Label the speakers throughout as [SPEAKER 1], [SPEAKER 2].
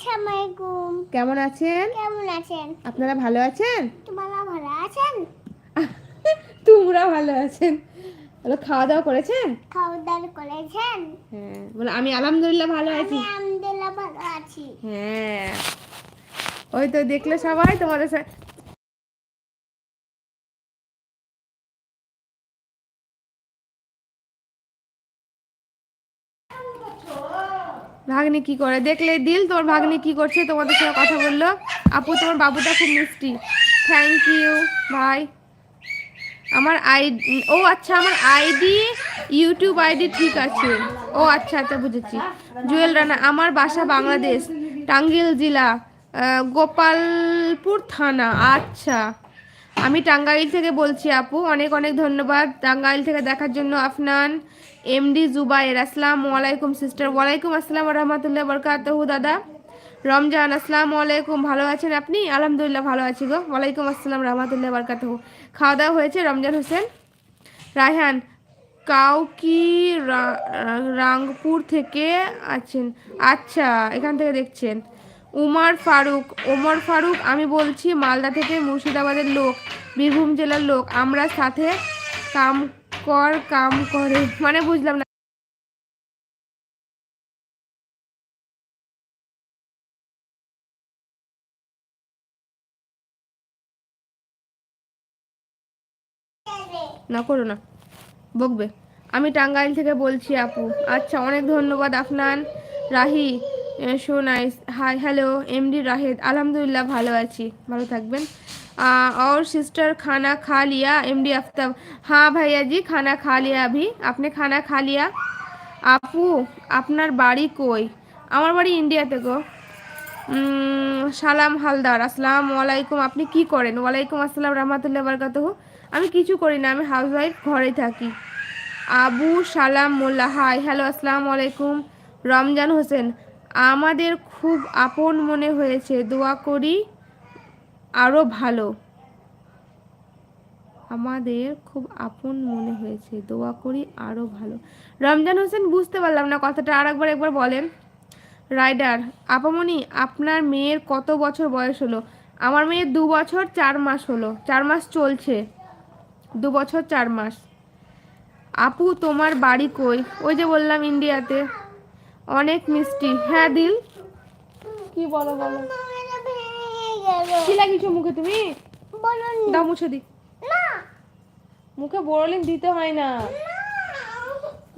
[SPEAKER 1] আসসালামাইকুম।
[SPEAKER 2] কেমন আছেন?
[SPEAKER 1] কেমন আছেন?
[SPEAKER 2] আপনারা ভালো আছেন?
[SPEAKER 1] তোমরা ভালো আছেন?
[SPEAKER 2] তোমরা ভালো আছেন? বলো, খাওয়া দাওয়া করেছেন?
[SPEAKER 1] খাওয়া দাওয়া করেছেন?
[SPEAKER 2] হ্যাঁ, বলো আমি আলহামদুলিল্লাহ ভালো আছি।
[SPEAKER 1] আমি আলহামদুলিল্লাহ ভালো আছি।
[SPEAKER 2] হ্যাঁ, ওই তো দেখলে সবাই তোমাদের ভাগ্নি কি করে, দেখলে দিল তোমার ভাগ্নি কি করছে, তোমাদের সঙ্গে কথা বললো। আপু তোমার বাবুটা খুব মিষ্টি। থ্যাংক ইউ ভাই। আমার আইডি, ও আচ্ছা আমার আইডি, ইউটিউব আইডি ঠিক আছে। ও আচ্ছা আচ্ছা বুঝেছি। জুয়েল রানা, আমার বাসা বাংলাদেশ, টাঙ্গাইল জেলা, গোপালপুর থানা। আচ্ছা, আমি টাঙ্গাইল থেকে বলছি আপু। অনেক অনেক ধন্যবাদ টাঙ্গাইল থেকে দেখার জন্য। আফনান এমডি জুবাইর, আসসালামু আলাইকুম সিস্টার। ওয়ালাইকুম আসসালাম রহমতুল্লাহ বরকাতুহু। দাদা রমজান, আসসালামু আলাইকুম, ভালো আছেন আপনি? আলহামদুলিল্লাহ ভালো আছি গো। ওয়ালাইকুম আসসালাম রহমতুল্লাহ বরকাতুহু। খাওয়া দাওয়া হয়েছে? রমজান হোসেন। রায়হান কাউকি রাংপুর থেকে আছেন। আচ্ছা, এখান থেকে দেখছেন। ওমর ফারুক, আমি বলছি মালদা থেকে, মুর্শিদাবাদের লোক, বীরভূম জেলার লোক। আমরা সাথে কাম করে, মানে বুঝলাম না। না করো না, বকবে। আমি টাঙ্গাইল থেকে বলছি আপু। আচ্ছা, অনেক ধন্যবাদ Afnan. Rahi so nice. Hi hello MD Rahed, আলহামদুলিল্লাহ ভালো আছি, ভালো থাকবেন। और सिस्टर खाना खा लिया? एमडी आफ्ताब, हाँ भैया जी खाना खा लिया अभी। आपने खाना खा लिया? আপু আপনার বাড়ি কই? আমার বাড়ি ইন্ডিয়াতে গো। সালাম হালদার, আসসালামু আলাইকুম, আপনি কি করেন? ওয়ালাইকুম আসসালাম রহমতুল্লাহ বারকাতুহু। আমি কিছু করি না, আমি হাউসওয়াইফ, ঘরে থাকি। আবু সালাম মোল্লা, হাই হ্যালো আসসালামু আলাইকুম। রমজান হোসেন, আমাদের খুব আপন মনে হয়েছে, দোয়া করি আরও ভালো। আমাদের খুব আপন মনে হয়েছে, দোয়া করি আরও ভালো। রমজান হোসেন বুঝতে পারলাম না কথাটা, একবার বলেন। রাইডার, আপামনি আপনার মেয়ের কত বছর বয়স হলো? আমার মেয়ের 2 বছর 4 মাস হলো, 4 মাস চলছে, 2 বছর 4 মাস। আপু তোমার বাড়ি কই? ওই যে বললাম ইন্ডিয়াতে। অনেক মিষ্টি। হ্যাঁ দিল, কি বলো বলো, কি লাগিয়েছো মুখে তুমি? দাও মুছে দি। মুখে বোরোলিন দিতে হয় না।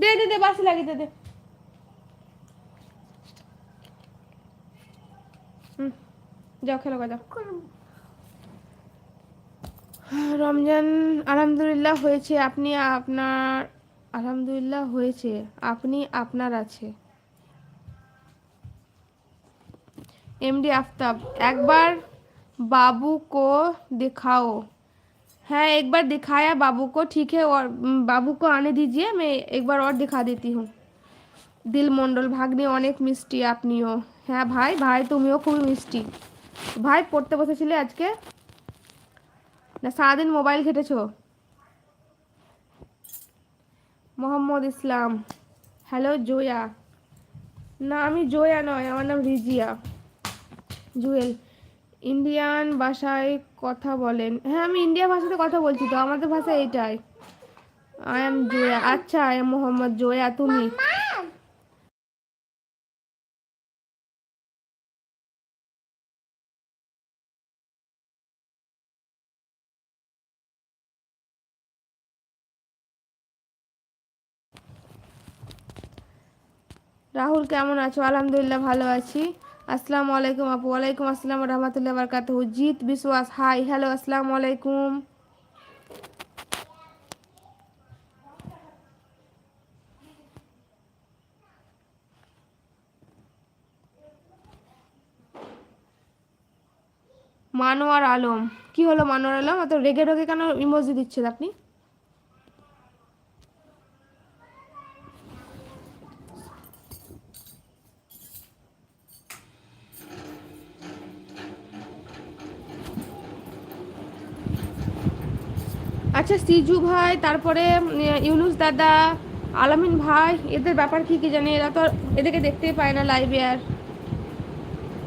[SPEAKER 2] দে দে দে, বাসি লাগিয়ে দে দে। যাও খেলো যাও। রমজান, আলহামদুলিল্লাহ হয়েছে, আপনি আপনার, আলহামদুলিল্লাহ হয়েছে, আপনি আপনার আছে। एमडी आफ्ताब, एक बार बाबू को दिखाओ। हाँ एक बार दिखाया बाबू को, ठीक है, और बाबू को आने दीजिए, मैं एक बार और दिखा देती हूँ। दिल मंडल, भाग्ने अनेक मिष्टि आपनिओ। हाँ भाई, भाई तुमिओ खूब मिष्टि। भाई पढ़ते बसेছিলে আজকে না সারাদিন মোবাইল ঘেটেছো? মোহাম্মদ ইসলাম, হ্যালো জোয়া। না আমি জোয়া নয়, আমার নাম রিজিয়া। জুয়েল, ইন্ডিয়ান ভাষায় কথা বলেন? হ্যাঁ আমি ইন্ডিয়া ভাষাতে কথা বলছি তো, আমাদের ভাষা এইটাই। আই এম জোয়া। আচ্ছা আই এম মোহাম্মদ জোয়া, তুমি? রাহুল কেমন আছো? আলহামদুলিল্লাহ ভালো আছি। আসসালামু আলাইকুম আপু। ওয়ালাইকুম আসসালাম রহমতুল্লাহ বারকাতুহু। জিত বিশ্বাস, হাই হ্যালো আসসালামু আলাইকুম। মানোয়ার আলম, কি হলো মানোয়ার আলম, এত রেগে রেগে কেন ইমোজি দিচ্ছেন আপনি? আচ্ছা সিজু ভাই, তারপরে ইউনুস দাদা, আলামিন ভাই, এদের ব্যাপার কি কি জানি, এরা তো এদেরকে দেখতেই পায় না লাইভে আর।